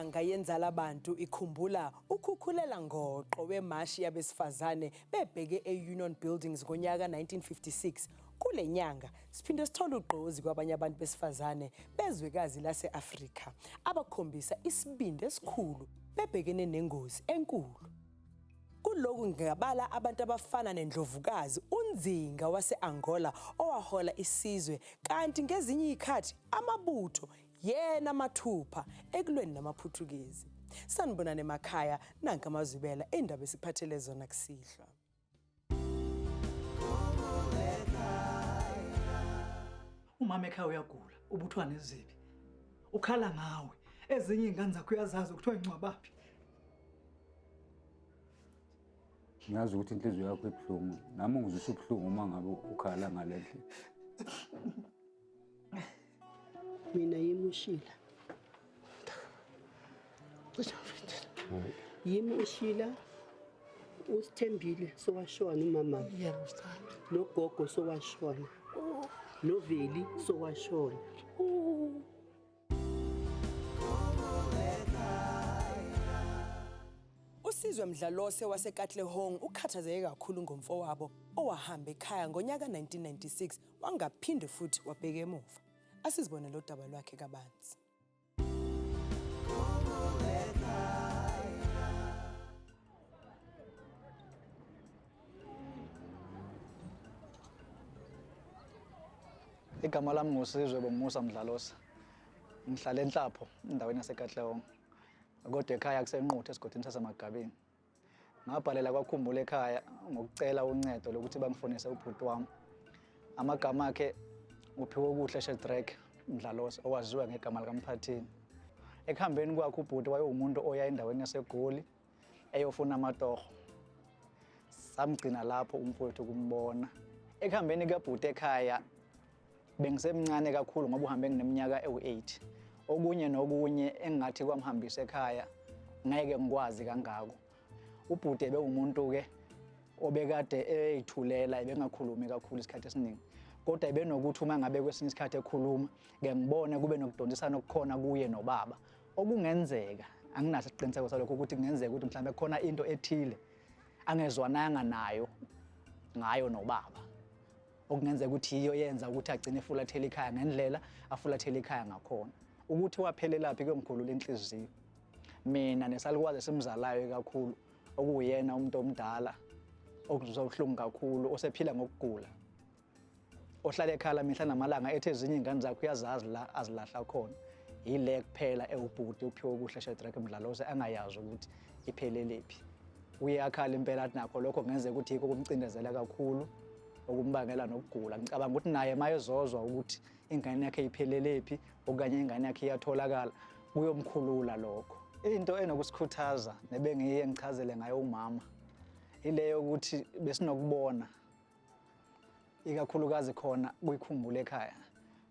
Inyanga yenzala abantu ikhumbula ukukhukhulela ngoqo wemashi yabesifazane bebheke e-Union Buildings ngonyaka 1956. Kule nyanga siphinde sithola ugqozi kwabanye abantu besifazane bezwekazi lase-Afrika abakhombisa isibindi esikhulu bebhekene nengozi enkulu. Kuloku ngingabala abantu abafana neNdlovukazi uNzinga wase-Angola owahola isizwe, kanti ngezinye izikhathi amabutho yena mathupha ekulweni namaPhuthukezi. Sanibonani emakhaya, nanka amazwibela indaba esiphathele zona kusihlwa. Umama ekhaya uyagula, ubuthwa nezibi. Ukhala ngawe, ezinye izingane zakho uyazazi ukuthiwa ingcwabaphi. Ngiyazi ukuthi inhliziyo yakho ibuhlungu, nami ngizwe ubuhlungu uma ngabe ukhala ngale ndlela. Mina yimi uShila. Yimi uShila, uSithembile sowashona umama. Yebo sithando. Nogogo sowashona. Noveli sowashona. Usizwe Mdlalose waseKatlehong ukhathazeke kakhulu ngomfowabo owahamba ekhaya ngonyaka 1996 wangaphinde futhi wabheka emuva. Asizibone lo daba lwakhe kabanzi. Igama lami ngusizwe Bomusa Mdlalose. Ngihlala eNhlapho endaweni yaseKatlehong. Kodwa ekhaya kusenquthe esigodini saseMagabini. Ngabhalela kwaKhumbul'ekhaya ngokucela uncedo lokuthi bangifonise ubhuti wami. Amagama akhe uPhiwokuhle Shedrack Mdlalose owaziwa ngegama likaMphathini. Ekuhambeni kwakhe ubhuti wayewumuntu oya endaweni yaseGoli eyofuna amatoho. Samgcina lapho umfowethu kumbona. Ekuhambeni kabhuti ekhaya bengisemncane kakhulu ngoba uhambe ngineminyaka ewu8. Okunye nokunye engathi kwamhambisa ekhaya ngeke ngikwazi kangako. Ubhuti ebewumuntu ke obekade eyithulela ebengakhulumi kakhulu isikhathi esiningi. Kodwa ebenokuthi uma ngabe kwesinye isikhathi ekhuluma ngeke ngibone kube nokudondisana okukhona kuye nobaba. Okungenzeka anginaso isiqiniseko salokho ukuthi kungenzeka ukuthi mhlawumbe khona into ethile angezwananga nayo ngayo nobaba. Okungenzeka ukuthi iyo yenza ukuthi agcine efulathela ekhaya ngendlela afulathela ekhaya ngakhona. Ukuthi waphelelaphi kuyomkhulula inhliziyo. Mina nesalukwazi simzalayo kakhulu okuyena umuntu omdala okuzwa ubuhlungu kakhulu osephila ngokugula. Ohlala ekhala mihla namalanga ethe ezinye izingane zakhe uyazazi la azilahla khona. Yile kuphela ewubhuti uPhiwokuhle Shedrack Mdlalose angayazi ukuthi iphelelepi. Uyakhala impela athi nakho lokho kungenzeka ukuthi yikho kumcindezela kakhulu okumbangela nokugula. Ngicabanga ukuthi naye mayezozwa ukuthi ingane yakhe iphelelepi okanye ingane yakhe iyatholakala kuyomkhulula lokho. Into enokusikhuthaza nebengiye ngichazele ngayo umama ileyo ukuthi besinokubona ikakhulukazi khona kuyiKhumbul'ekhaya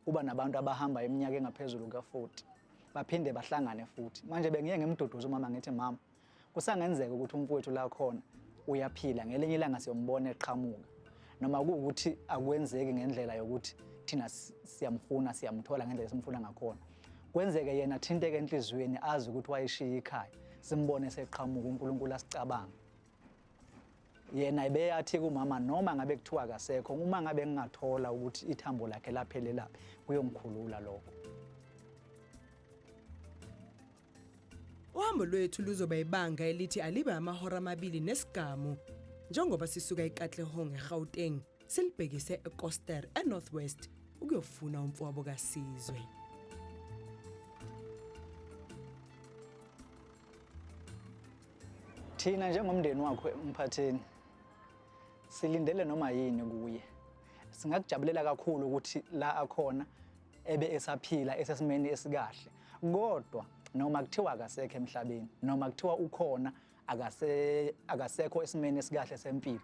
kuba nabantu abahamba iminyaka engaphezulu ka40 baphinde bahlangane futhi. Manje bengiye ngimduduza umama ngithi mama kusangenzeka ukuthi umfowethu la khona uyaphila ngelinye ilanga siyombona eqhamuka. Noma ukuthi akwenzeki ngendlela yokuthi thina siyamfuna siyamthola ngendlela esimfuna ngakhona. Kwenzeke yena thinteke enhlizweni azi ukuthi wayishiya ekhaya simbone seqhamuka uNkulunkulu asicabanga. Yena ebeyathi kumama noma ngabe kuthiwa akasekho uma ngabe ngingathola ukuthi ithambo lakhe laphelelaphi kuyomkhulula lokho. Uhambo lwethu luzoba ibanga elithi alibe amahora amabili nesigamu. Njengoba sisuka eKatlehong eGauteng silibhekise eKoster eNorthwest ukuyofuna umfowabo kaSizwe. Thina njengomndeni wakhe Mphathini silindele noma yini kuye. Singakujabulela kakhulu ukuthi la akhona ebe esaphila esesimeni esikahle. Kodwa noma kuthiwa akasekho emhlabeni noma kuthiwa ukhona akasekho esimeni esikahle sempilo.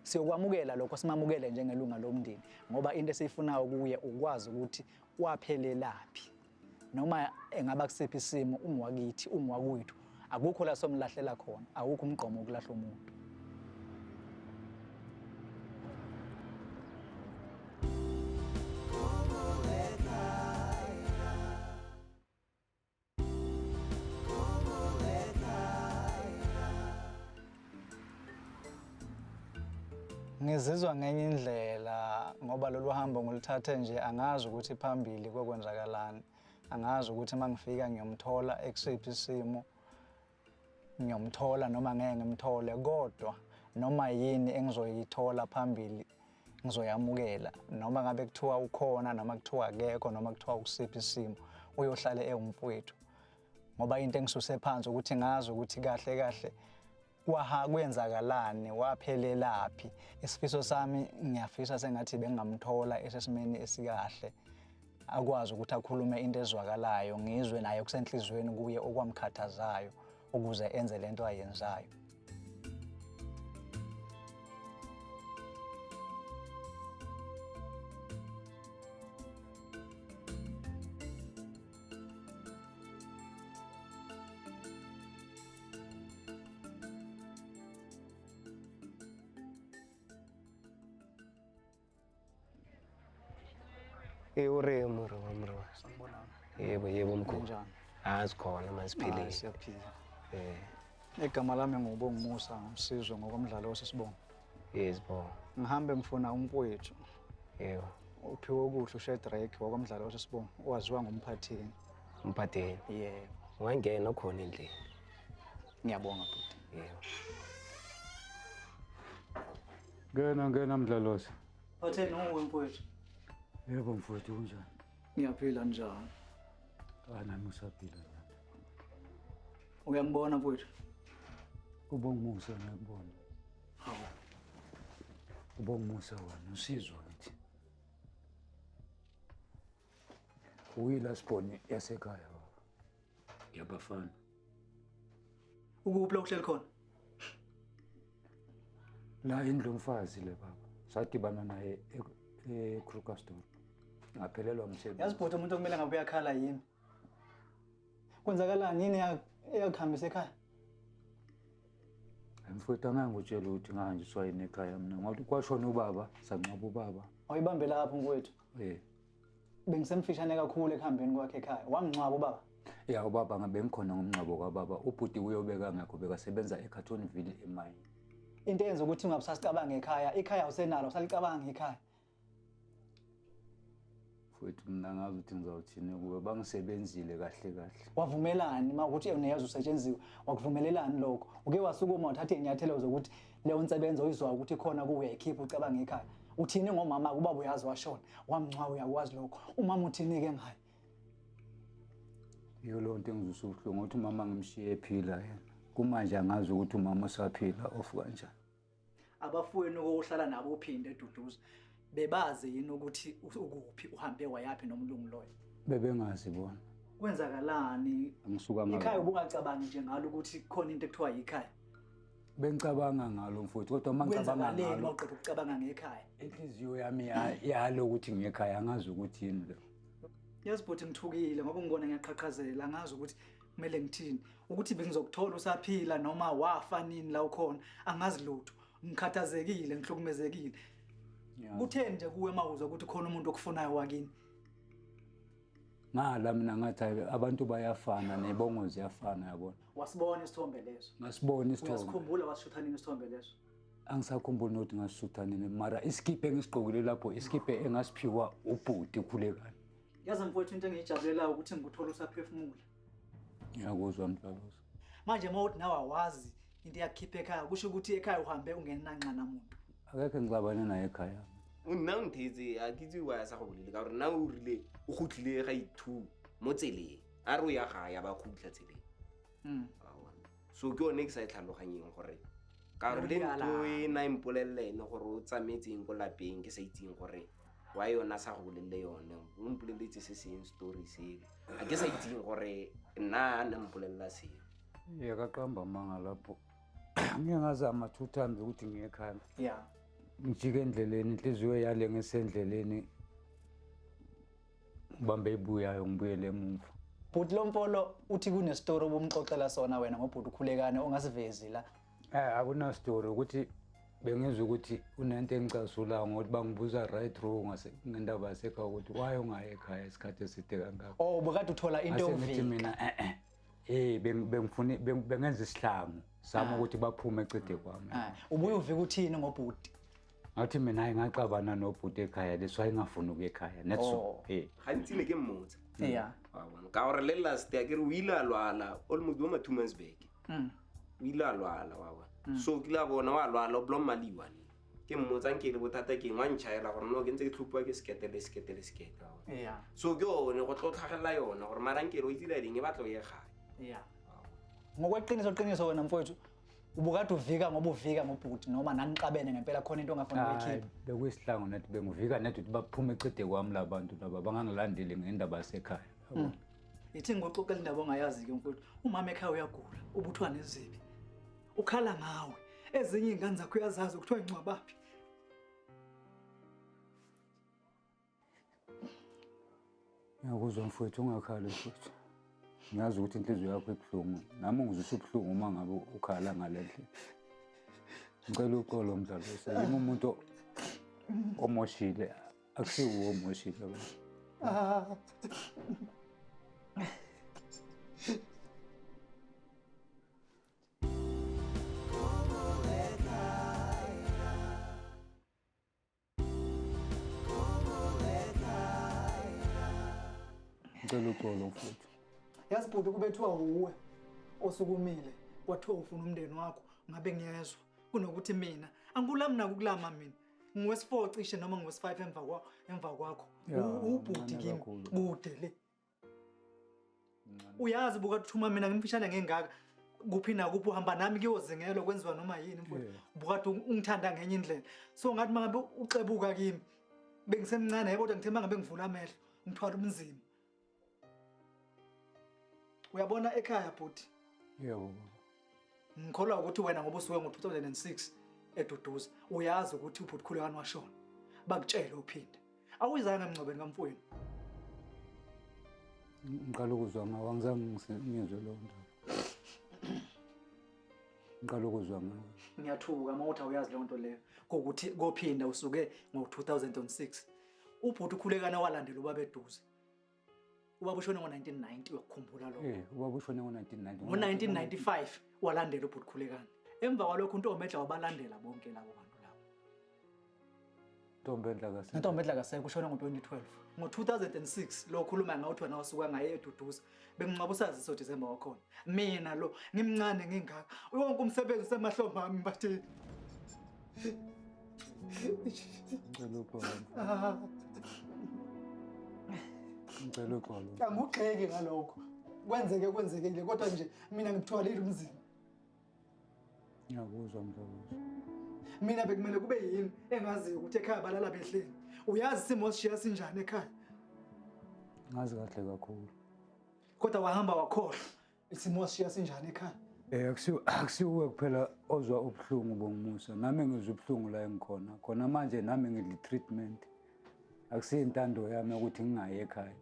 Siyokwamukela lokho simamukele njengelunga lomndeni ngoba into esiyifunayo kuye ukwazi ukuthi waphelelaphi. Noma engaba kusiphi isimo umwakithi umwakwethu akukho la somlahlela khona, akukho umgqomo wokulahla umuntu. Ngizizwa ngenye indlela ngoba lolu hambo ngilithathe nje angazi ukuthi phambili kokwenzakalani. Angazi ukuthi mangifika ngiyomthola ekusiphi isimo. Ngiyomthola noma ngeke ngimthole kodwa noma yini engizoyithola phambili ngizoyamukela noma ngabe kuthiwa ukhona noma kuthiwa akekho noma kuthiwa ukusiphi isimo uyohlale ewumfowethu. Ngoba into engisuse phansi ukuthi ngazi ukuthi kahle kahle kwenzakalani waphelelaphi. Isifiso sami ngiyafisa sengathi bengamthola esesimeni esikahle akwazi ukuthi akhulume into ezwakalayo ngizwe naye kusenhlizweni kuye okwamkhathazayo ukuze enze lento ayenzayo. Uremo Sanibonani. yebo mkhulu. Kunjani? Sikhona masiphile. Siyaphila. Igama lami nguBongumusa ngumsizwe ngokomdlalo osisibongo. Yes bo. Ngihambe ngifuna umfowethu. Yebo. Uphiwe okuhle uShedrack ngokomdlalo osisibongo owaziwa ngomphathini. Umphatheni. Yebo. Wangena khona endlini. Ngiyabonga bhuti. Yebo. Ngena Mdlalosi. Phatheni nguwe mfowethu. Yebo mfowethu kunjani? Ngiyaphila njani? Nami usaphila njani? Uyangibona mfowethu? Ubongumusa ngiyakubona. Hawu. Ubongumusa wena usizwa ngithi. Uyila sibone yasekhaya baba. Yabafana. Ukuphi la uhleli khona? La indlu mfazi le baba. Sadibana naye eKruger store. Ngaphelelwa umsebenzi. Yazi bhuti umuntu okumele ngabe uyakhala yimi. Kwenzakalani yini eyakuhambisa ekhaya? Mfowethu angangutshela ukuthi ngahanjiswa yini ekhaya mina ngoba kwashona ubaba, sanqaba ubaba. Awuyibambe lapho mfowethu. Bengisemfishane kakhulu ekuhambeni kwakhe ekhaya. Wamngcwaba ubaba. Ya ubaba ngabe ngikhona ngomngcwabo kababa. Ubhuti uyobeka ngakho bekasebenza eCartonville eMine. Into eyenza ukuthi ungabusasicabanga ekhaya. Ikhaya usenalo, usalicabanga ekhaya. Mfowethu mina ngazi ukuthi ngizawuthini kuwe bangisebenzile kahle. Wavumelani mawukuthi uneyazi usetshenziwe? Wakuvumelelani lokho? Uke wasukuma uthathe inyathelo zokuthi leyo nsebenzo uyizwa ukuthi khona kuwe uyayikhipha ucabanga ekhaya. Uthini ngomama kubaba uyazi washona? Wamngcwaba uyakwazi lokho. Umama uthini ke ngaye? Iyo lonto engizusuhlungu ukuthi umama ngimshiye ephila yena. Kumanje angazi ukuthi umama usaphila ofu kanjani. Abafowenu ohlala nabo uphinde eduduza bebazi yini ukuthi ukuphi uhambe wayapi nomlungu loyo? Bebengazi bona. Kwenzakalani? Angisuka ngalo. Ekhaya ubungacabangi nje ngalo ukuthi khona into ekuthiwa yikhaya. Bengicabanga ngalo mfowethu kodwa mangicabanga ngalo. Mawuqeda ukucabanga ngekhaya. Inhliziyo yami yalo ukuthi ngekhaya angazi ukuthi yini lo. Yazi bhuti ngithukile ngoba ngibona ngiyaqhaqhazela angazi ukuthi kumele ngithini. Ukuthi bengizokuthola usaphila noma wafa nini la ukhona angazi lutho. Ngikhathazekile, ngihlukumezekile. Kutheni nje kuwe mawuzwa ukuthi khona umuntu okufunayo wakini? Ngala mina ngathi abantu bayafana nebongo ziyafana yabona. Wasibona isithombe leso? Ngasibona isithombe. Uyasikhumbula wasishutha nini isithombe leso? Angisakhumbuli nokuthi ngasishutha nini mara iskipe engisigqokile lapho iskipe engasiphiwa ubhuti Khulekani. Yazi mfowethu into engijabulelayo ukuthi ngikuthola usaphefumula. Ngiyakuzwa Mdlalosi. Manje mawuthi nawe awazi into yakukhipha ekhaya kusho ukuthi ekhaya uhambe ungenanqa namuntu. Akekho ngixabane naye ekhaya. Nna nthetsi a ke itse wa sa go bolele ka gore nna o rile o gotlile ga ithu mo tseleng a re o ya ga ya ba khutla tseleng. So ke one ke sa itlhaloganyeng gore ka gore le ntho e na impolelele gore o tsametseng ko lapeng ke sa itseng gore wa yona sa go bolele yone o mpoleletse se seng story se a ke sa itseng gore nna nna mpolelela se Yakaqamba manga lapho. Ngiyangazama 2 times ukuthi ngiye ekhaya. Yeah. Ngijike endleleni inhliziyo yale ngesendleleni. Ubambe ibuyayo ngibuyele emuva. Bhuti Lompolo uthi kune story obumxoxela sona wena ngobhuti ukhulekane ongasivezi la. Akuna story ukuthi bengizwe ukuthi unento engicasula ngokuthi bangibuza right wrong ngendaba yasekhaya ukuthi why ungaye ekhaya isikhathi eside kangaka. Oh bekade uthola into Ngithi mina bengifuna bengenza isihlangu sami ukuthi baphume ecede kwami. Ubuye uvika uthini ngobhuti? ngathi mina ngixabana nobhuti ekhaya leswa ingafuni ukuya ekhaya netso gantsi ne ke mmotsa Yeah. ka gore le last ya ke re o ile a lwala almost bo ma 2 months back o ile a lwala wa bona so ke la bona wa lwala o blom maliwane ke mmotsang ke le bothata ke ngwa ntšhaela gore no ke ntse ke tlhopiwa ke sekete Yeah. so ke yone go tlo tlhagelela yona gore marankele o itsile ding e batla o ye gae Yeah. Ngokweqiniso wena mfowethu ubukade uvika ngoba uvika ngobhuti noma naniqabene ngempela khona into ongafuni ukuyikhipha. bekuyisihlangu nathi bengivika nathi ukuthi baphume ecede kwami labantu laba bangangilandeli ngendaba yasekhaya yabo. Ithi ngoxoxela indaba ongayazi ke mfowethu umama ekhaya uyagula ubuthwa nezibi ukhala ngawe ezinye izingane zakho uyazazi ukuthiwa incwabaphi. Ngiyakuzwa mfowethu ungakhali mfowethu. Ngiyazi ukuthi inhliziyo yakho ibuhlungu nami ngizwisa ubuhlungu uma ngabe ukhala ngalehle. Ngicela uxolo Mdlalosa yimi umuntu omoshile akusiwo omoshile baba. Ngicela uxolo mfowethu. Yazi bhuti kubethiwa uwe osukumile wathiwa ufuna umndeni wakho ngabe ngiyezwa kunokuthi mina angulami nakukulama mina ngwesi4 cishe noma ngwesi5 emva kwakho ubhuti kimi kude le uyazi buka kuthuma mina ngimfishane ngengaka kuphi na kuphi uhamba nami kuyozingela kwenziwa noma yini mfowethu buka ungithanda ngenye indlela so ngathi mangabe uxebuka kimi bengisemncane kodwa ngithe mangabe ngivula amehlo ngithwala umzimba. Uyabona ekhaya bhuti? Yebo baba. Ngikholwa ukuthi wena ngoba usuke ngo2006 eduduza uyazi ukuthi ubhuti Khumbul'ekhaya washona. Bakutshela uphinde. Awuyizanga emncobeni kamfowenu. Ngiqala ukuzwa ngawe angizange ngizwe lo nto. Ngiqala ukuzwa ngawe. Ngiyathuka mawuthi awuyazi le nto leyo ukuthi kophinda usuke ngo2006. Ubhuti Khumbul'ekhaya walandela ubaba eduze. Ubaba ushone ngo1990 uyakukhumbula lokho. Ubaba ushone ngo1990. Ngo1995 walandela ubhuti Khumbul'ekhaya. Emva kwalokho uNtombedla wabalandela bonke labo bantu labo. Ntombedla kaSeko ushone ngo2012. Ngo2006 lo khuluma ngawuthi wena wasuka ngaye eduduza. Bengingcaba usaziso December wakhona. Mina lo ngimncane ngingaka. Wonke umsebenzi semahlombe ami bathini. Ngicela uxolo. Ngicela uxolo. Angugxeki ngalokho. Kwenzekile kodwa nje mina ngikuthwalile umzimba. Ngiyakuzwa Mdlalosa. Mina bekumele kube yini engaziyo ukuthi ekhaya balala behleli. Uyazi isimo sishiya sinjani ekhaya? Ngazi kahle kakhulu. Kodwa wahamba wakhohlwa isimo sishiya sinjani ekhaya. Akusiwe kuphela ozwa ubuhlungu bongimusa nami ngizwe ubuhlungu la engikhona. Khona manje nami ngidli treatment. Akusiyintando yami ukuthi ngingayi ekhaya.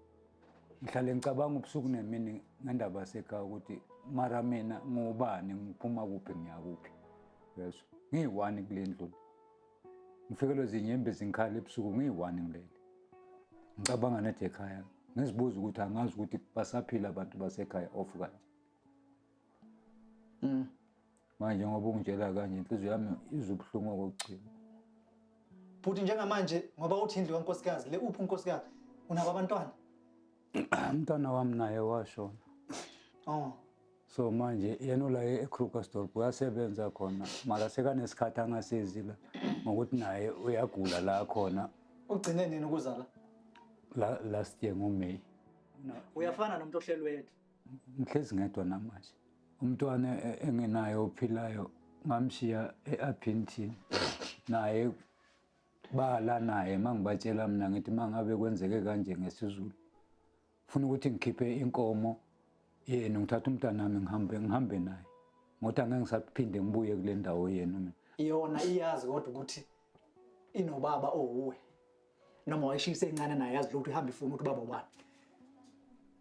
Ngihlale ngicabanga ubusuku nemini ngendaba yasekhaya ukuthi mara mina ngubani ngiphuma kuphi ngiya kuphi. Yezwa. Ngiyi1 kule ndlu. Ngifikelwe zinyembe zingikhala ebusuku ngiyi1 ngilele. Ngicabanga nathi ekhaya. Ngizibuza ukuthi angazi ukuthi basaphila abantu basekhaya off kanje. Manje ngoba ungitshela kanje inhliziyo yami izubuhlungu okugcina. Futhi njengamanje ngoba uthi indlu kaNkosikazi le uphi uNkosikazi unabo abantwana? Umntwana wami naye washona. So manje yena la eKrugersdorp uyasebenza khona mara sekanesikhathi angasezi la ngokuthi naye uyagula la khona. Ugcine nini ukuzala? Last year ngoMay. Uyafana nomuntu ohlelwe Ngihlezi ngedwa namanje. Umntwana engenaye ophilayo ngamshiya eApintin naye bala naye mangibatshela mina ngithi mangabe kwenzeke kanje ngesizulu ufuna ukuthi ngikhiphe inkomo yena ngithatha umntana nami ngihambe naye ngothi angeke ngisaphinde ngibuye kule ndawo yena mina yona iyazi kodwa ukuthi inobaba owuwe noma wayishise encane naye yazi ukuthi ihamba ifuna ukuthi baba ubani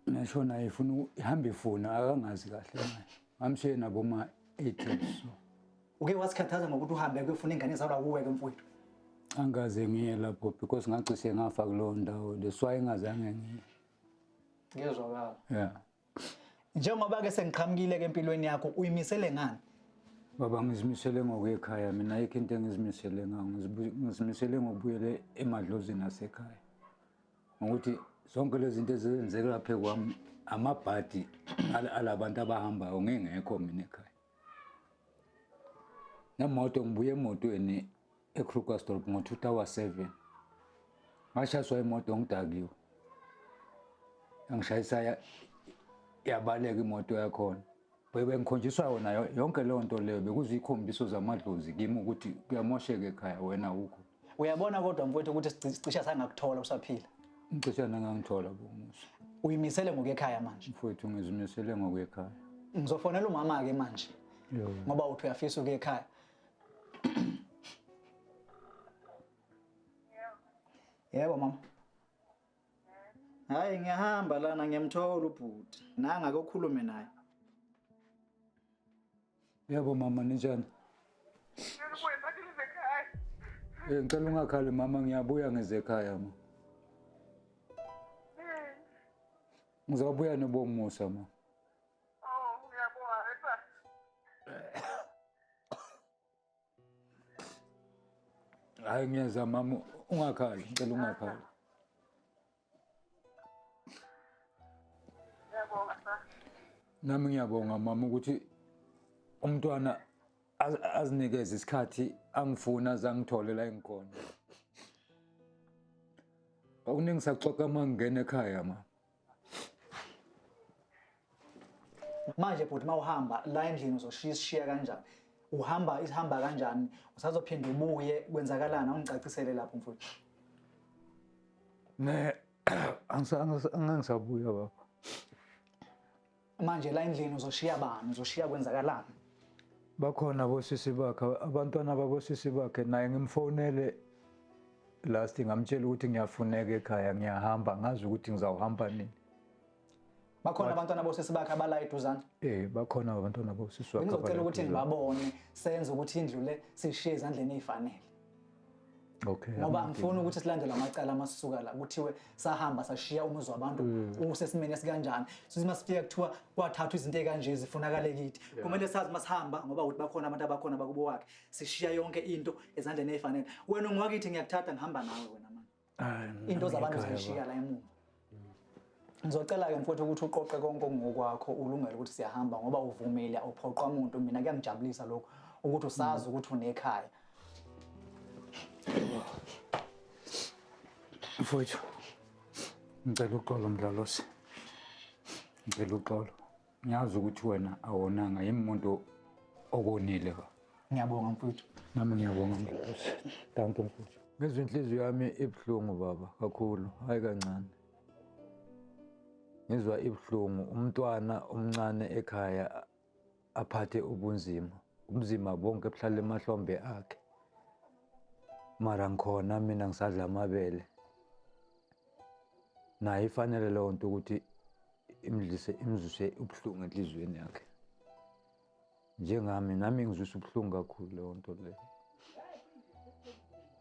nasho naye ifuna ihamba ifuna akangazi kahle naye ngamshiye nabo ma 8 so uke wasikhathaza ngokuthi uhambe kuyofuna ingane zalwa kuwe ke mfowethu angaze ngiye lapho because ngagcise ngafa kulo ndawo leswaye engazange ngiye. Ngiyezwakala. Yeah. Njengoba ke sengiqhamukile ke empilweni yakho uyimisele ngani? Baba ngizimisele ngokwekhaya mina ayikho into engizimisele ngayo ngizimisele ngokubuyela emadlozini asekhaya ngokuthi zonke lezi zinto ezenzeka lapha kwami amabhadi alabantu abahambayo ngingekho mina ekhaya nemoto ngibuye emotweni eKrugersdorp ngo-2007 ngashayiswa imoto ngidakiwe angishayisa yabaleka imoto yakhona bengikhonjiswa yona yonke leyo nto leyo bekuzikhombiso zamadlozi kimi ukuthi kuyamosheka ekhaya wena ukho Uyabona kodwa mfowethu ukuthi sicisha sangakuthola usaphila. ngicishana ngangithola bomusa Uyimisele ngokwekhaya manje. mfowethu ngizimisele ngokwekhaya Ngizofonela umama ke manje. Yo. Ngoba uthi uyafisa ukwekhaya. Yebo mama. Hayi ngiyahamba lana ngiyamthola ubhuti. Nanga akukhulume naye. yebo mama ninjani ngicela ungakhali mama ngiyabuya ngize ekhaya ma ngizobuya nobomusa ma hayi ngiyeza mama ungakhali ngicela ungakhali nami ngiyabonga mama ukuthi umntwana azinikeze isikhathi angifuna zangithole la engikhona akuningi saxoxa mangena ekhaya ma Manje bhuti mawuhamba la endlini uzoshiya kanjani? Ihamba kanjani? Usazophinda ubuye kwenzakalana ungicacisele lapho mfowethu. ne angisabuya baba Manje la endlini uzoshiya bani? Uzoshiya kwenzakalana? bakhona bosisi bakhe abantwana babosisi bakhe naye ngimfonele last ngamtshela ukuthi ngiyafuneka ekhaya ngiyahamba ngazi ukuthi ngizawuhamba nini Bakhona abantwana bosisi bakhe abala eduzane. bakhona abantwana bosisi bakhe Ngizocela ukuthi ngibabone senze ukuthi indlu le sishiye ezandleni ezifanele. okay Ngoba ngifuna ukuthi silandele amacala amasisuka la kuthiwe sahamba sashiya umuzi wabantu usesimene esikanjani sithi masifika kuthiwa kwathathwa izinto ezikanje zifunakale kithi kumele sazi masihamba ngoba uthi bakhona abantu abakhona bakubo wakhe sishiya yonke into ezandleni ezifanele wena ungwakithi ngiyakuthatha ngihamba nawe wena manje into zabantu zishiya la emuva ngizocela ke mfowethu ukuthi uqoqe konke ngokwakho ulungele ukuthi siyahamba ngoba uvumile awuphoqa umuntu mina kuyangijabulisa lokho ukuthi usazi ukuthi unekhaya. mfowethu ngicela uxolo mdlalosi ngicela uxolo ngiyazi ukuthi wena awonanga yimi umuntu okonile Ngiyabonga mfowethu. nami ngiyabonga mdlalosi thank you mfowethu ngizwe inhliziyo yami ibuhlungu baba kakhulu hayi kancane ngizwa ibuhlungu umntwana omncane ekhaya aphathe ubunzima bonke ebuhlala emahlombe akhe mara ngikhona mina ngisadla amabele naye ifanele leyo nto ukuthi imzuse ubuhlungu enhliziyweni yakhe njengami nami ngizwisa ubuhlungu kakhulu leyo nto leyo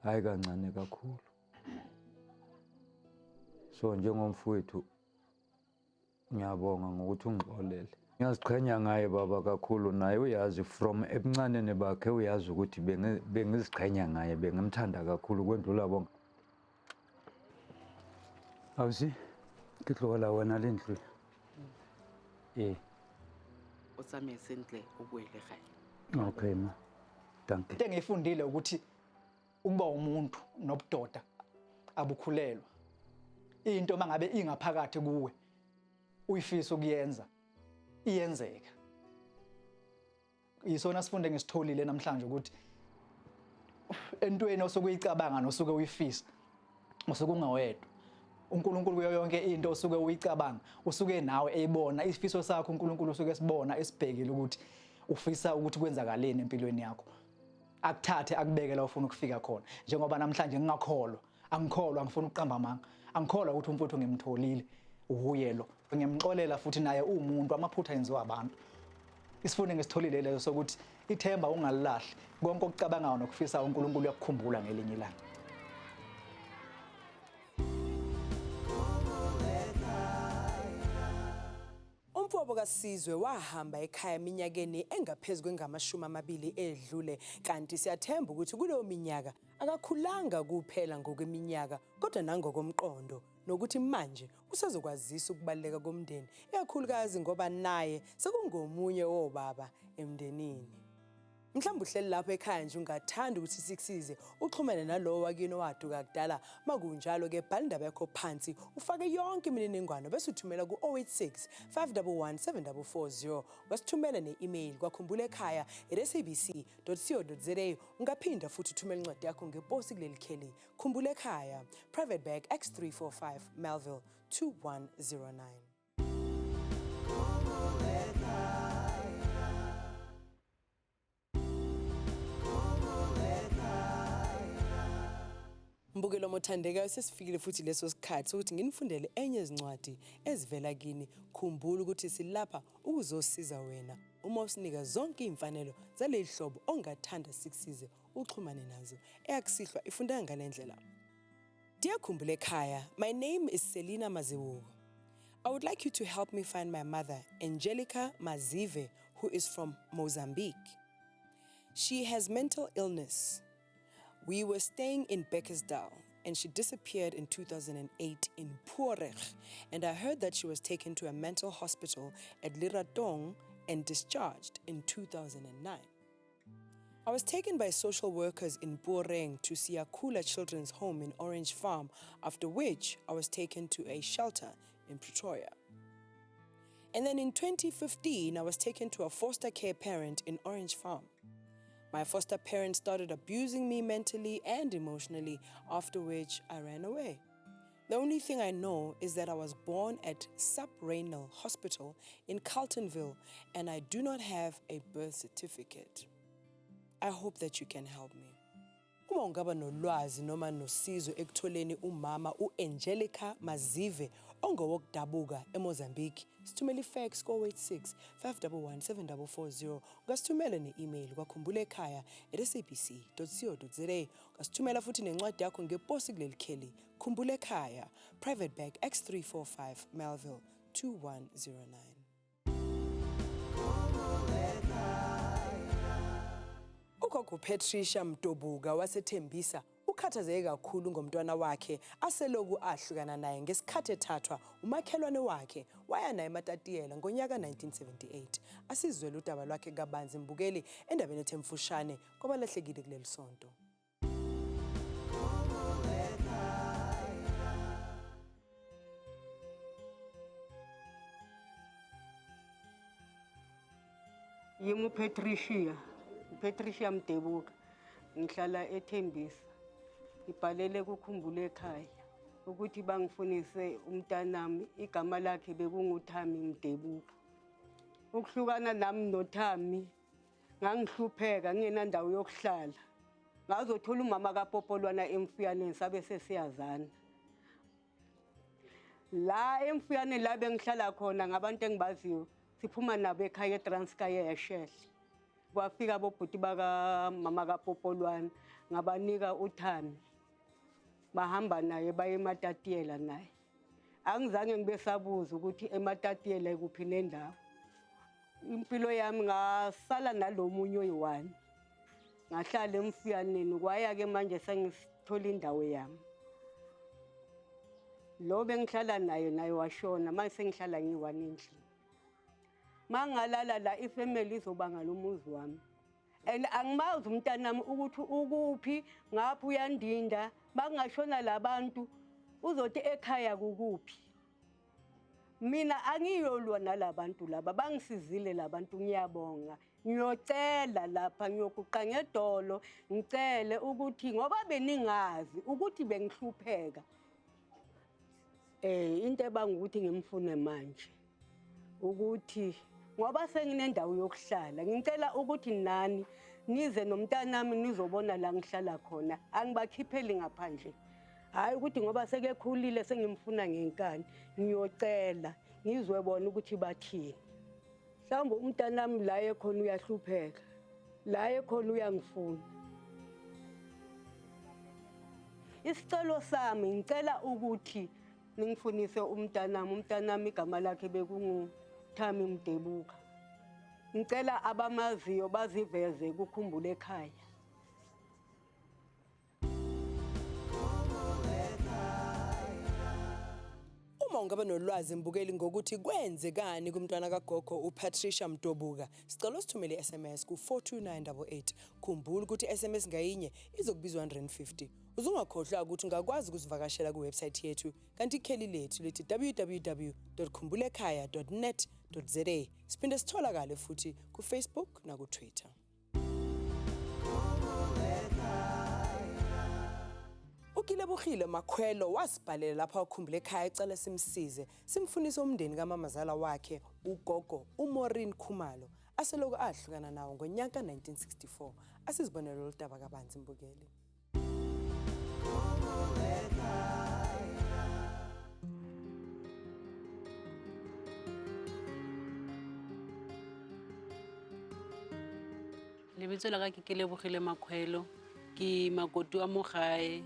hayi kancane kakhulu so njengomfowethu ngiyabonga ngokuthi ungixolele ngiyaziqhenya ngaye baba kakhulu naye uyazi from ebuncaneni bakhe uyazi ukuthi bengiziqhenya ngaye bengimthanda kakhulu kwendlula bonke awusi ke tlola wena le ntlo o tsamaye sentle o boele gae. okay ma thank you Into engiyifundile ukuthi ukuba umuntu nobudoda abukhulelwa into mangabe ingaphakathi kuwe uyifisa ukuyenza iyenzeka. Isona sifunde ngesitholile namhlanje ukuthi entweni osukuyicabanga nosuke uyifisa usuke ungawedwa. uNkulunkulu kuyo yonke into osuke uyicabanga usuke nawe eyibona isifiso sakho uNkulunkulu usuke sibona esibhekile ukuthi ufisa ukuthi kwenzakaleni empilweni yakho. Akuthathe akubeke la ufuna ukufika khona njengoba namhlanje angikholwa ngifuna ukuqamba amanga angikholwa ukuthi umfowethu ngimtholile uhuyelo ngiyamxolela futhi naye umuntu amaphutha enziwa abantu isifunde ngesitholile leso sokuthi ithemba ungalilahli konke okucabangayo nokufisa uNkulunkulu uyakukhumbula ngelinye ilanga. Umfobo kaSizwe wahamba ekhaya eminyakeni engaphezulu kwengama-20 edlule kanti siyathemba ukuthi kuleyo minyaka akakhulanga kuphela ngokweminyaka kodwa nangokomqondo nokuthi manje usezokwazisa ukubaluleka komndeni ikakhulukazi ngoba naye sekungomunye wobaba emndenini. Mhlawumbe uhleli lapho ekhaya nje ungathanda ukuthi sikusize uxhumane nalowo wakini owaduka kudala makunjalo ke bhala indaba yakho phansi ufake yonke imininingwane bese uthumela ku-086 511 7440 wasithumela ne-email kwa.khumbul'ekhaya@sabc.co.za ungaphinda futhi uthumela incwadi yakho ngeposi kuleli kheli Khumbul'ekhaya Private Bag X345 Melville 2109. Mbukelo mothandekayo sesifikile futhi leso sikhathi ukuthi nginifundele enye izincwadi ezivela kini. Khumbula ukuthi silapha ukuzosiza wena uma usinika zonke imfanelo zaleli hlobo ongathanda sikusize uxhumane nazo eyakusihlwa ifundeka ngalendlela. Dear Khumbul'ekhaya, my name is Selina Maziwu. I would like you to help me find my mother, Angelica Mazive, who is from Mozambique. She has mental illness. We were staying in Beckersdale and she disappeared in 2008 in Khumbul'ekhaya, and I heard that she was taken to a mental hospital at Liratong and discharged in 2009. I was taken by social workers in Khumbul'ekhaya to Siyakhula Children's Home in Orange Farm, after which I was taken to a shelter in Pretoria. And then in 2015, I was taken to a foster care parent in Orange Farm. My foster parent started abusing me mentally and emotionally, after which I ran away. The only thing I know is that I was born at Subrenal Hospital in Carltonville, and I do not have a birth certificate. I hope that you can help me. Uma ungaba nolwazi noma nosizo ekutholeni umama uAngelica Mazive ongowokudabuka eMozambique, sithumela ifax ko-086 511 7440 ungasithumela ne-email kwa.khumbul'ekhaya@sabc.co.za ungasithumela futhi nencwadi yakho ngeposi kuleli kheli Khumbul'ekhaya Private Bag X345 Melville 2109. Ugogo Patricia Mtobuka wasethembisa ukhathazeke kakhulu ngomntwana wakhe aseloku ahlukana naye ngesikhathi ethathwa umakhelwane wakhe waya naye eMatatiyela ngonyaka 1978. Asizwele udaba lwakhe kabanzi mbukeli endabeni ethemfushane kwabalahlekile kuleli sonto. Yimi Patricia Mtebuka, ngihlala eThembisa. Ngibhalele kuKhumbul'ekhaya ukuthi bangifunise umntanami, igama lakhe bekunguThami Mtebuka. Ukuhlukana nami noThami ngangihlupheka ngingenandawo yokuhlala. Ngazothola umama kaPopolwana emfuyaneni sabe sesiyazana. La emfuyaneni la bengihlala khona ngabantu engibaziyo, siphuma nabo ekhaya eTranskei eShele. Kwafika bobhuti baka mama kaPopolwana ngabanika uThami. Bahamba naye baye eMatatiyela naye. Angizange ngibe sabuza ukuthi eMatatiyela kuphi nendawo. Impilo yami ngasala nalomunye oyi-1. Ngahlala emfuyaneni kwaya ke manje sengithola indawo yami. Lo bengihlala naye washona, manje sengihlala ngi-1 endlini. Mangalala la ifamily izobanga lomuzi wami. And angimazi umntanami ukuthi ukuphi, ngaphi uyandinda, bangashona labantu uzothi ekhaya kukuphi. Mina angiyolwa nalabantu laba, bangisizile labantu ngiyabonga. Ngiyocela lapha ngiyokuqa ngedolo, ngicele ukuthi ngoba beningazi ukuthi bengihlupheka. Into ebanga ukuthi ngimfune manje ukuthi ngoba senginendawo yokuhlala, ngicela ukuthi nani nize nomntanami nizobona la ngihlala khona, angibakhipheli ngaphandle. Hayi ukuthi ngoba sekekhulile sengimfuna ngenkani, ngiyocela ngizwe bona ukuthi bathini. Mhlawumbe umntanami la ekhona uyahlupheka, la ekhona uyangifuna. Isicelo sami ngicela ukuthi ningifunise umntanami igama lakhe bekungu Thami Mdebuka. Ngicela abamaziyo baziveze kukhumbule ekhaya. Uma ungaba nolwazi mbukeli ngokuthi kwenzekani kumntwana kagogo uPatricia Mtobuka, sicela usithumele SMS ku42988. Khumbula ukuthi SMS ngayinye izokubizwa 150. Uzungakhohlwa ukuthi ungakwazi ukusivakashela kuwebsite yethu kanti ikheli lethu lithi www.khumbul'ekhaya.net.za. Siphinde sitholakale futhi kuFacebook na kuTwitter. Ukilebogile Makhwelo wasibhalela lapha ukhumbule ekhaya ecela simsize simfunise umndeni kamamazala wakhe ugogo uMaureen Khumalo aseloko ahlukana nawo ngonyaka 1964. Asizibonele lo daba kabanzi mbukeli. Lebitso la ka ke Khumbul'ekhaya Makhwelo, ke makoti wa mo gae.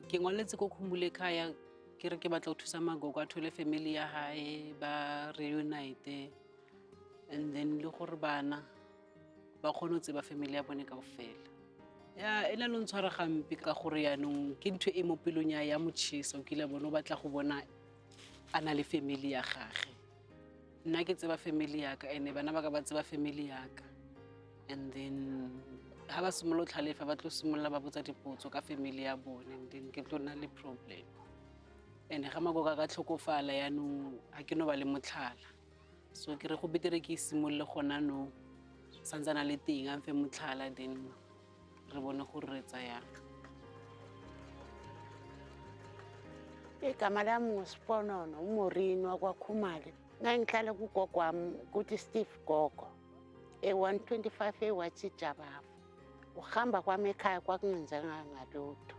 Ke ngwaletse ko Khumbul'ekhaya ke re ke batla go thusa magogo a thole family ya hae ba reunite, and then le gore bana ba kgone go tseba family ya bone kaofela. Ya ena lo ntshwara gampe ka gore yaanong ke ntho e mo pelong ya motšhisa o kile bona o batla go bona a na le family ya gage. Nna ke tseba family ya ka ene bana ba ka ba tseba family ya ka, and then ha ba simolola tlhalefa ba tlo simolola ba botsa dipotso ka family ya bone, and then ke tlo nna le problem. Ene ga magogo a ka tlhokofala yaanong ga ke no ba le motlhala, so ke re go betere ke simolole gona no santsana le teng a mfe motlhala, then re bone gore re tsa yang. Igama lami nguSiponono uMaureen wakwaKhumalo. Ngangihlala kugogo wami kuthi Steve Gogo e125 eWathi Jabavu. Uhamba kwami ekhaya kwakungenzanga ngalutho.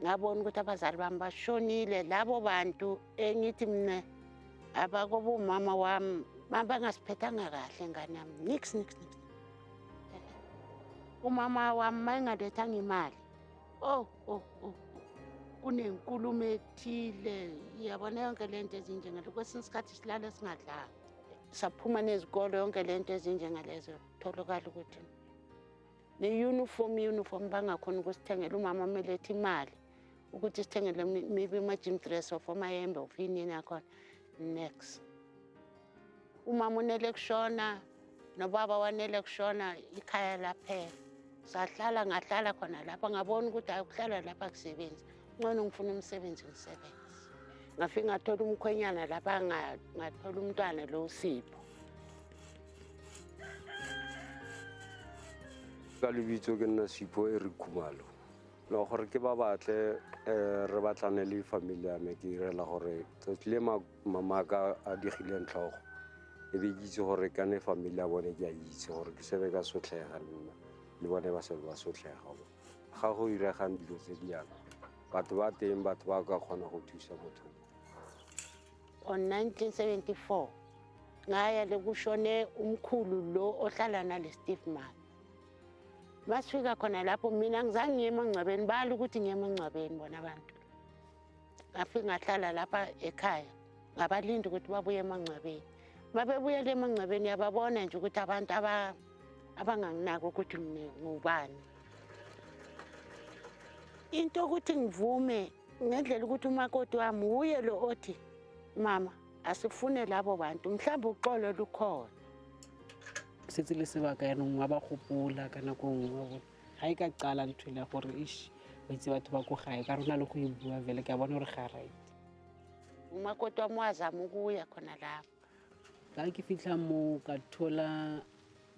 Ngabona ukuthi abazali bami bashonile, labo bantu engithi mina abakobo mama wami bangasiphathanga kahle ngane yami. Nix. Umama wami mayingalethanga imali. Oh. Kunenkulumo ethile, yabona yonke lento ezinjengalezo. Kwesinye isikhathi silala singadlanga. Saphuma nezikolo yonke lento ezinjengalezo. Tholakala ukuthi ne-uniform bangakhona ukusithengela. Umama umelethe imali ukuthi sithengele maybe ama-gym dress of amayembe of yini yakhona. Next. Umama unele kushona, nobaba wanele kushona, ikhaya laphela. Sahlala ngahlala khona lapha ngabona ukuthi akuhlala lapha kusebenza. Ngcono ngifuna umsebenzi ngisebenze. Ngafika ngathola umkhwenyana lapha ngathola umntwana lo uSipho. Ka lebitso ke nna Sipho e re Khumalo. No gore ke ba batle re batlane le family ya me ke irela gore tsotlhe mama ka a digile ntlogo. E be itse gore ka ne family ya bone ke a itse gore ke sebe ka sotlega nna le bone ba sebe ba sotlega. Ga go iregang dilo tse di yana batho ba teng batho ba ka kgona go thusa motho. On 1974 ngaya lekushone umkhulu lo ohlala nale Steve Man. Masifika khona lapho mina ngizange ngiye emangcwabeni, bali ukuthi ngiye emangcwabeni bona abantu. Ngafika ngahlala lapha ekhaya ngabalinda ukuthi babuye emangcwabeni. Babebuyela emangcwabeni yababona nje ukuthi abantu abanganginaki ukuthi ngubani. Into ukuthi ngivume ngendlela ukuthi umakoti wami uye lo othi mama asifune labo bantu mhlawumbe uxolo lukhona. Setse le sebaka yaanong wa ba gopola ka nako nngwe ga e ka qala ntho le gore ish ba itse batho ba ko gae ka rona le go e bua vele ke a bona gore ga right. Umakoti wami wazama ukuya khona lapho. Ka ke fitlha mo ka thola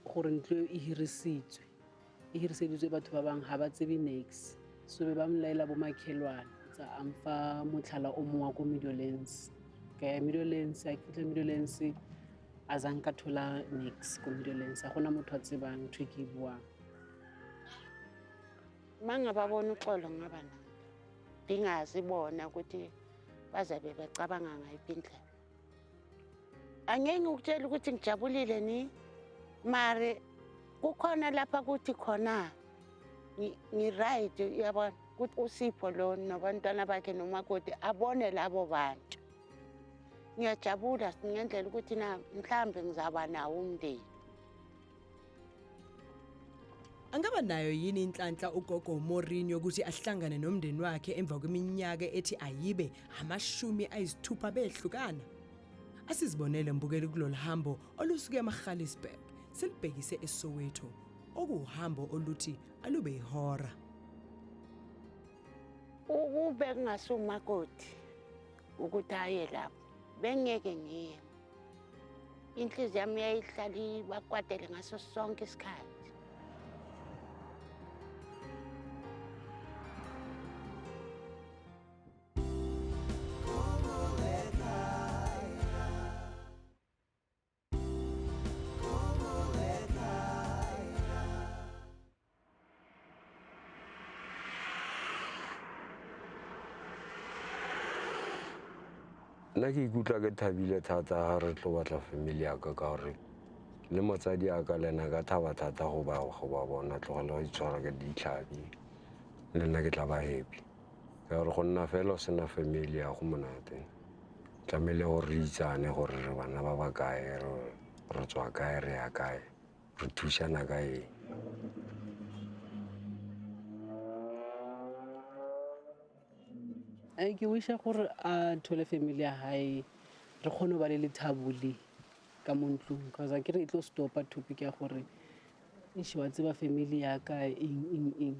gore ntlo e hiriseditswe batho ba bang ha ba tsebe next. So be ba mlaela bo makhelwane tsa amfa motlhala o mongwe ko Midlands. Ka ya Midlands a fitlha Midlands a zanka thola next ko Midlands a gona motho a tsebang ntho ke buang. Mangababona uxolo ngabana dingazi bona ukuthi bazabe becabanga ngayiphi indlela. Angeke ukutshela ukuthi ngijabulile ni mare kukhona lapha kuthi khona ngi-right yabona ukuthi uSipho lo nabantwana bakhe nomakoti abone labo bantu. ngiyajabula ngendlela ukuthi na mhlambe ngizaba nawo umndeni. Angaba nayo yini inhlanhla ugogo Morini yokuthi ahlangane nomndeni wakhe emva kweminyaka ethi ayibe 60 behlukana? Asizibonele mbukeli kulolu hambo olusuke eMagaliesburg silibhekise eSoweto, okuhambo oluthi alube ihora. Ukube ngasumakoti ukuthi aye lapho bengeke ngiye. Inhliziyo yami yayihlala ibakwatele ngaso sonke isikhathi. Nna ke ikutlwa ke thabile thata ga re tlo batla family ya ka gore le motsadi ya ka le ena ka thaba thata go ba bona tlogela go itshwara ka ditlhabi le nna ke tla ba happy ka gore go nna fela o sena family ya go monate tlamehile gore re itsane gore re bana ba ba kae re tswa kae re ya kae re thusana ka eng. Ke wisha gore a thole family ya hae re kgone go ba le lethabole ka mo ntlong because a ke re e tlo stopa topic ya gore wa tseba family ya ka eng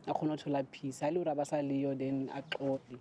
a kgone go thola peace ha le gore ba sa leyo then a tlole.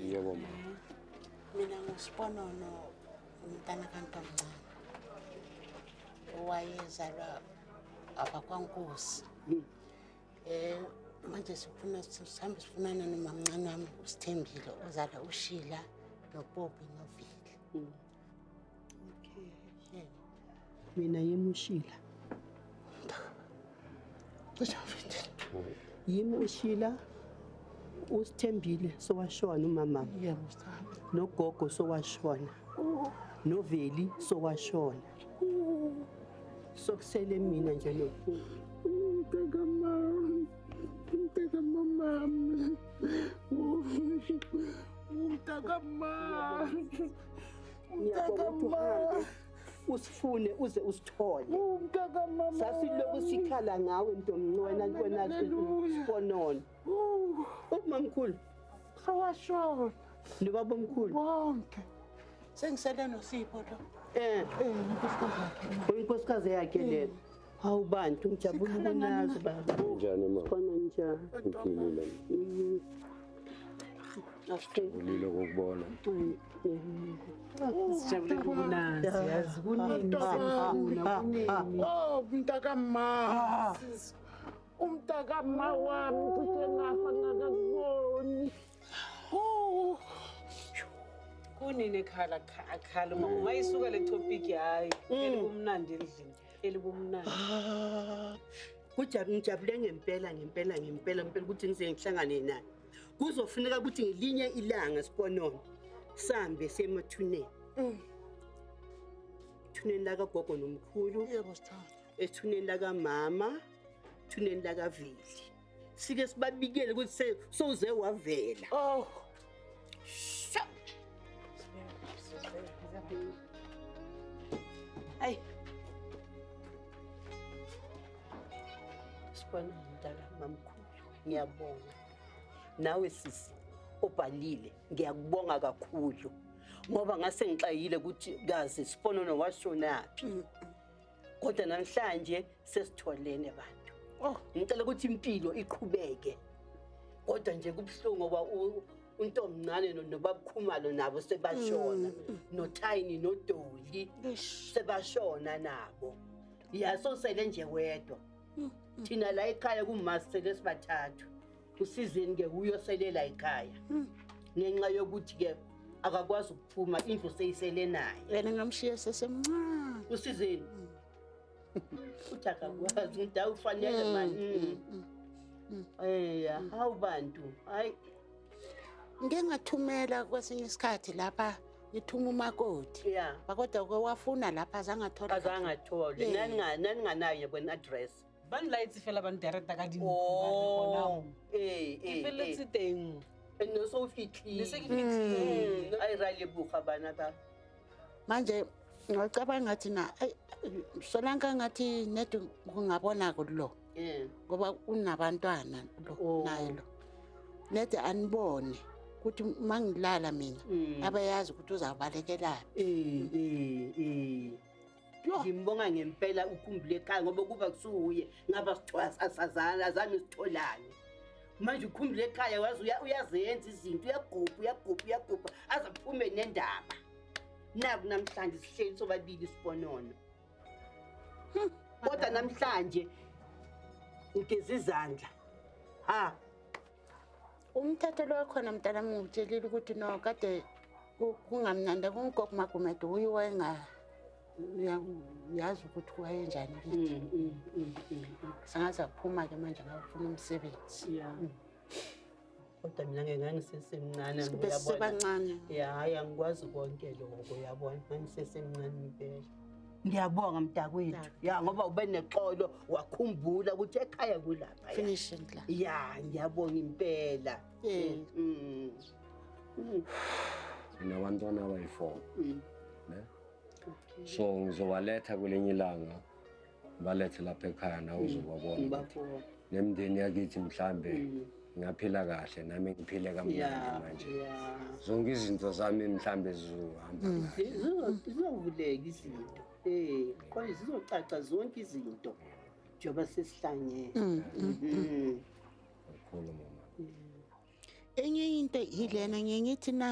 Yebo ma. Mina nguSiponono umntana kaNtomncane owayezalwa abakwaNkosi. Manje sihambe sifunana nomamncane wami uSithembile ozala uShila noBobby noVili. Okay. Mina yimushila. Yimushila uSithembile sowashona umama. Yebo sithanda. Nogogo sowashona. Noveli sowashona. Sokusele mina nje lo. Umtaka mama. Usifune uze usithole. Sasiloko sikhala ngawe Ntomncane wena Siponono. Ubamkhulu Sowashona. nobaba omkhulu. Bonke. Sengisele noSipho lo. Unkosikazi yakhe lelo. Awubantu ngijabula ukunazi baba. Njani ma? Khona njani? Uphilile. Ulile kokubona. Sijabulele ukunazi yazi kuningi Oh, mntakama. Umntakama wami kuthi ngafa ngakakuboni. kunini ekhala uma isuka le topic hayi elibumnandi endlini elibumnandi. Ngijabule ngempela ukuthi ngihlangane naye. Kuzofuneka ukuthi ngelinye ilanga Siponono sambe semathuneni. Thuneni la kagogo nomkhulu. Yebo sithanda. Ethuneni la kamama, thuneni la kaVili. Sike sibabikele ukuthi soze wavela. Oh. Ay. Siponono mntaka mamkhulu. Ngiyabonga. Nawe sisi obhalile ngiyakubonga kakhulu ngoba ngase ngixayile ukuthi kazi Siponono washonaphi. Kodwa namhlanje sesitholene abantu. ngicela ukuthi impilo iqhubeke kodwa nje kubuhlungu ngoba untomncane nobabukhumalo nabo sebashona noThayini noDoli sebashona nabo yasosele nje wedwa thina la ekhaya kumasele sibathathu usizeni ke uyoselela ekhaya ngenxa yokuthi ke akakwazi ukuphuma indlu seyisele naye wena ngamshiya sesemncane usizeni uthi akakwazi indawo ufanele manje hawu bantu hayi ngeke ngathumela kwesinye isikhathi lapha ngithuma umakoti kodwa wafuna lapha azangathole nani nganayo yabona address bani la itse fela ba ntereta ka dintho ke feletse teng no so fihlile ayirale buka bana ba manje ngicabanga ngathi na solanka ngathi net kungabona kulo ngoba unabantwana lo naye lo net anibone ukuthi mangilala mina abayazi ukuthi uzabalekelaphi ngimbonga ngempela uKhumbul'ekhaya ngoba kuba kusuye ngaba sithwasa sazana azami sitholane manje uKhumbul'ekhaya wazi uyazenza izinto uyagubha azaphume nendaba naku namhlanje sihleli sobabili siponono kodwa namhlanje ngigeza izandla umthetho lo khona mntana ngikutshelile ukuthi no kade kungamnandi kungogo Magumedu uyiwenga uyazi ukuthi wayenjani kithi sangaza kuphuma ke manje ngafuna umsebenzi kodwa mina ngeke ngangisesemncane sebancane hayi angikwazi konke lokho uyabona ngangisesemncane impela ngiyabonga mntakwethu ngoba ube nexolo wakhumbula ukuthi ekhaya kulapha finishing la ngiyabonga impela Nabantwana abayi-4 ne so ngizobaletha kwelinye ilanga balethe lapha ekhaya nawe uzobabona nemndeni yakithi mhlambe ngaphila kahle nami ngiphile kamnandi manje zonke izinto zami mhlambe zizohamba zizovuleka izinto kodwa zizocaca zonke izinto njengoba sesihlangene kakhulu mama enye into yilena ngiyithi na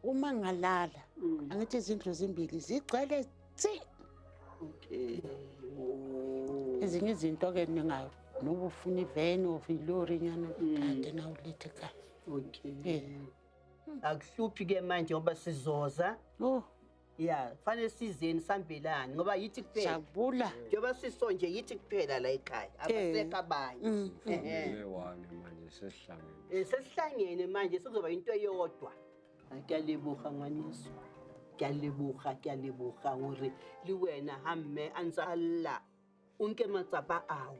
uma ngalala angithi izindlu zimbili zigcwele ezinye izinto ke ningayo noba ufuna iveni of ilori nyana kade na ulethe ekhaya akuhluphi ke manje ngoba sizoza fanele sizeni sambelane ngoba yithi kuphela jabula njengoba siso nje yithi kuphela la ekhaya abasekho abanye sesihlangene manje sekuzoba into eyodwa Kyalibuga ngwaniso kyalibuga hore le wena hamme a ntse a lla o nke matsapa ao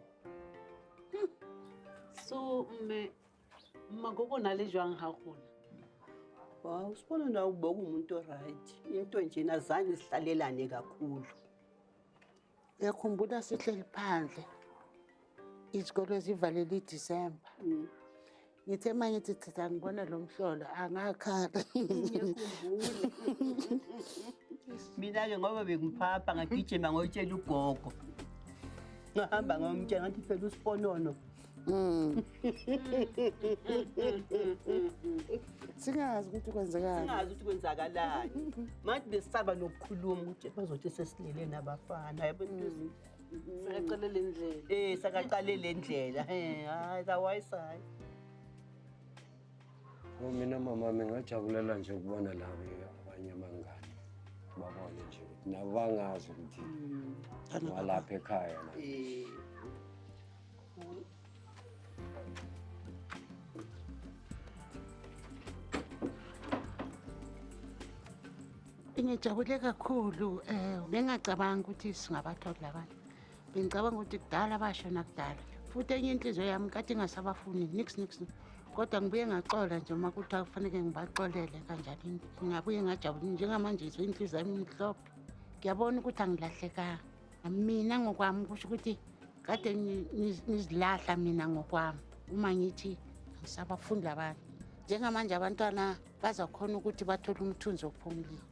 so mme magogo na le jwang ha gola usibona na uboka umuntu right into nje nazange sihlalelane kakhulu yakhumbula sihleli phandle izikole zivalele iDisemba ngithe manje ngithatha ngibona lo mhlolo angakhala mina ke ngoba bengiphapha ngagijima ngoyitshela ugogo ngahamba ngomtshela ngathi phela usiponono singazi ukuthi kwenzakalani manje besisaba nokukhuluma ukuthi bazothi sesilele nabafana yabona sakaqalele indlela hayi kawayisayi mina mama ngingajabulela nje ukubona labo abanye abangani babone nje ukuthi nabo bangazi ukuthi walapha ekhaya la ngijabule kakhulu bengacabanga ukuthi singabathola abantu bengicabanga ukuthi kudala bashona kudala futhi enye inhliziyo yami kade ingasabafuni nix kodwa ngibuye ngaxola nje uma kuthi kufanele ngibaxolele kanjani ngingabuye ngajabula njengamanje izwe inhliziyo yami imhlophe ngiyabona ukuthi angilahlekanga mina ngokwami kusho ukuthi kade ngizilahla mina ngokwami uma ngithi ngisabafundi labanye njengamanje abantwana bazakhona ukuthi bathole umthunzi ophumulile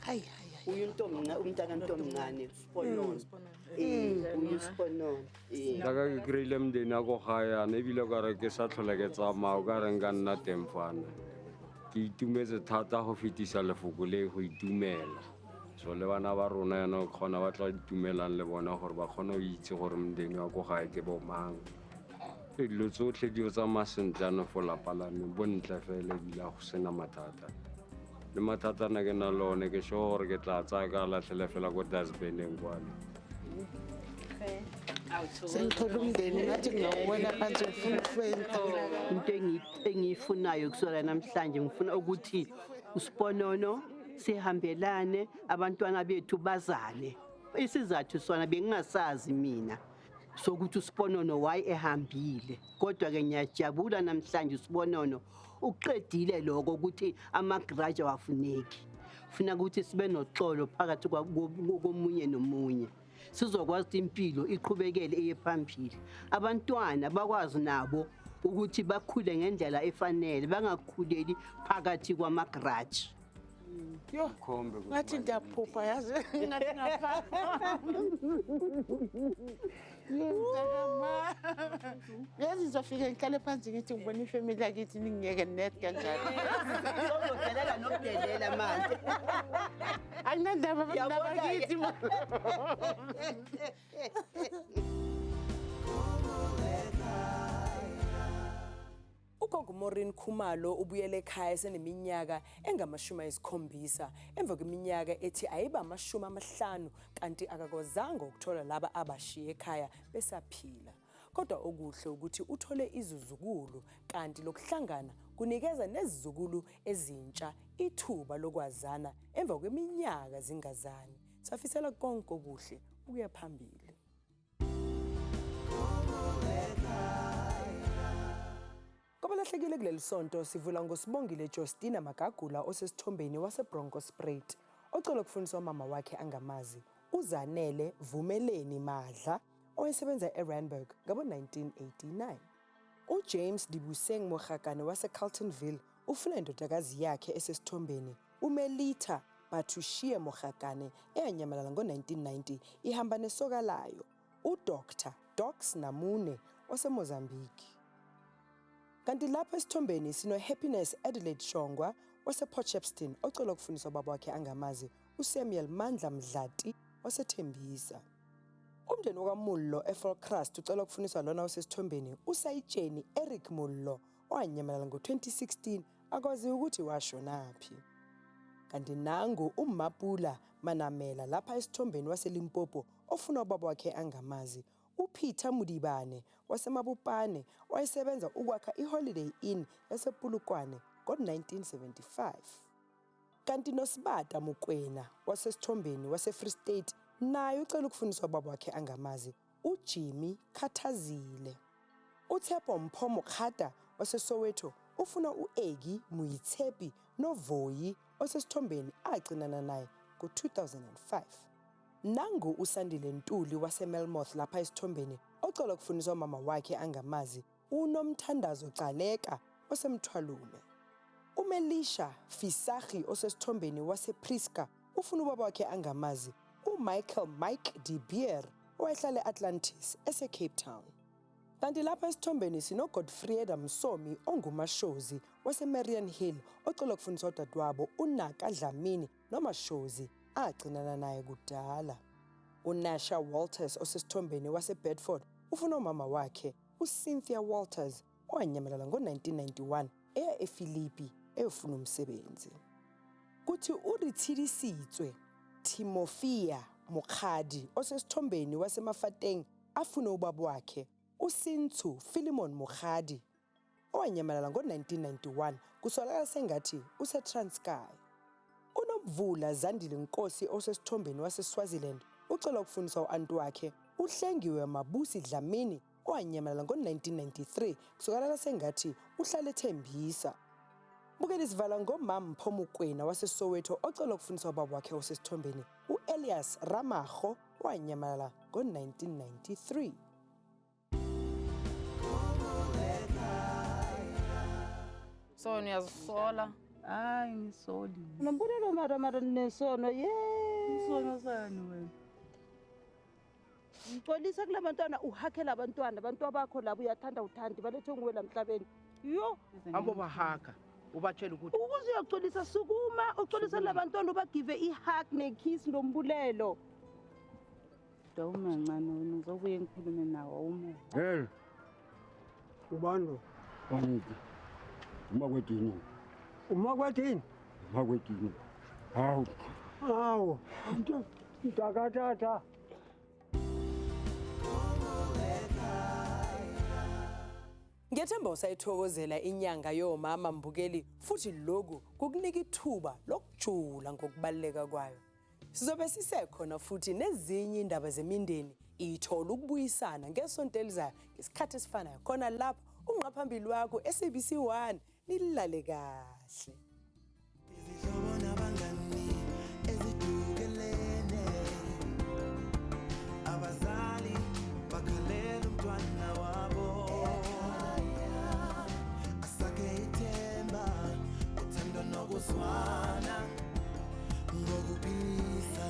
hayi umntana ntomncane Sponono. Sponono. Jaaka ke kry-ile mdeni ya ko gae yana ebile ka re ke sa tlhole ke tsamaya o ka re nka nna teng fana ke itumetse thata go fetisa lefoko le go itumela so le bana ba rona yana o kgona ba tla itumelang le bona gore ba kgone go itse gore mdeni wa ko gae ke bomang dilo tsotlhe dio tsamaya sentle yana fo lapa la me bontle fela ebile go sena mathata le mathata ana ke na le one ke sure gore ke tla tsaya ka latlhele fela ko dustbineng kwale Sengithola umndeni ngathi ngingawuwela phansi ngifuna ufenta. Into engiyifunayo kusona namhlanje ngifuna ukuthi uSponono sihambelane abantwana bethu bazane. Isizathu sona bengingasazi mina sokuthi uSponono why ehambile. Kodwa ke ngiyajabula namhlanje uSponono uqedile lokho ukuthi amagrudge awafuneki. Funa ukuthi sibe noxolo phakathi komunye nomunye. Sizokwazi ukuthi impilo iqhubekele eye phambili. Abantwana bakwazi nabo ukuthi bakhule ngendlela efanele bangakhuleli phakathi kwamagrudge. Yo, ngathi ndiyaphupha yazi ngathi ngapha. Yazi ngizofika ngihlale phansi ngithi ngibona ifamily yakithi ningiyeke net kanjalo. Sozodelela nokudelela manje. Akunandaba bakithi. Ugogo Maureen Khumalo ubuyele ekhaya eseneminyaka engama-70 emva kweminyaka ethi ayiba ama-50 kanti akakwazanga ukuthola laba abashiye ekhaya besaphila. Kodwa okuhle ukuthi uthole izizukulu kanti lokuhlangana kunikeza nezizukulu ezintsha ithuba lokwazana emva kweminyaka zingazani. Safisela konke okuhle ukuya phambili. Kobalahlekile kuleli sonto sivula ngosibongile Justina Magagula osesithombeni waseBronkospruit ocela ukufundisa umama wakhe angamazi uZanele Vumeleni Madla owayesebenza eRandburg ngabo-1989. uJames Dibuseng Mogakane waseCarltonville ufuna indodakazi yakhe esesithombeni uMelita Bathushiye Mogakane eyanyamalala ngo-1990 ihamba nesoka layo uDr. Dox Namune waseMozambique. Kanti lapha esithombeni sino Happiness Adelaide Shongwa wasePortshepstone ocela ukufundisa ubaba wakhe angamazi uSamuel Mandla Mdlati waseThembisa. Umndeni wakaMullo eFalcrest ucela ukufundisa lona wasesithombeni uSayitsheni Eric Mullo owanyamalala ngo-2016 akwazi ukuthi washonaphi. Kanti nangu uMapula Manamela lapha esithombeni waseLimpopo ofuna ubaba wakhe angamazi uPeter Mudibane waseMabupane wayesebenza ukwakha iHoliday Inn yasePulukwane ngo-1975. Kanti noSibata Mukwena wasesithombeni waseFree State naye ucela ukufundiswa ubaba wakhe angamazi uJimmy Khathazile. uThepo Mpho Mokhata waseSoweto ufuna uEgi Muyitshepi noVoyi osesithombeni agcinana naye ngo-2005. Nangu uSandile Ntuli waseMelmoth lapha esithombeni ocela ukufundiswa umama wakhe angamazi uNomthandazo Caleka waseMthwalume. uMelisha Fisachi osesithombeni wasePriska ufuna ubaba wakhe angamazi uMichael Mike De Beer owayehlala eAtlantis eseCape Town. Kanti lapha esithombeni sino Godfrieda Msomi ongumashozi waseMarian Hill ocela ukufundiswa udadewabo uNaka Dlamini nomashozi agcinana naye kudala. uNasha Walters osesithombeni waseBedford ufuna umama wakhe uCynthia Walters owanyamalala ngo-1991 eya eFilipi eyofuna umsebenzi. Kuthi uRithidisitswe Timofia Mokhadi osesithombeni wasemafateng afuna ubaba wakhe uSinthu Philemon Mokhadi owanyamalala ngo-1991 kusolakala sengathi useTranskei. uNomvula Zandile Nkosi osesithombeni waseSwaziland ucela ukufundisa u-anti wakhe uHlengiwe Mabusi Dlamini owanyamalala ngo-1993 kusolakala sengathi uhlala eThembisa. Bukeni sivala ngomama Mpho Mokwena waseSoweto ocela ukufundisa ubaba wakhe osesithombeni uElias Ramago owanyamalala ngo-1993. So niyazisola Hayi ngisoli. Unambulelo mara nesono Isono sani wena? ngixolisa kula bantwana uhakhela abantwana abantu bakho labo uyathanda uthandi balethwe nguwe la emhlabeni yo Hambo bahaka ubatshela ukuthi ukuze uyaxolisa sukuma uxolisa la bantwana ubagive ihug nekiss nombulelo Dawuma ncane wena ngizobuye ngikhulume nawe uma. Hey, ubani angithi. Umakwetini. umakwethini Umakwetini. Hawu. hawo ntakatata Ngiyethemba usayithokozela inyanga yomama Mbukeli futhi lokhu kukunika ithuba lokujula ngokubaleka kwayo. Sizobe sisekhona futhi nezinye indaba zemindeni ithola ukubuyisana ngesonto elizayo ngesikhathi esifanayo khona lapho ungaphambili wakho SABC 1 nilale kahle. Abazali bakhalela umntwana wabo asake ithemba uthando nokuzwana ngokuphilisa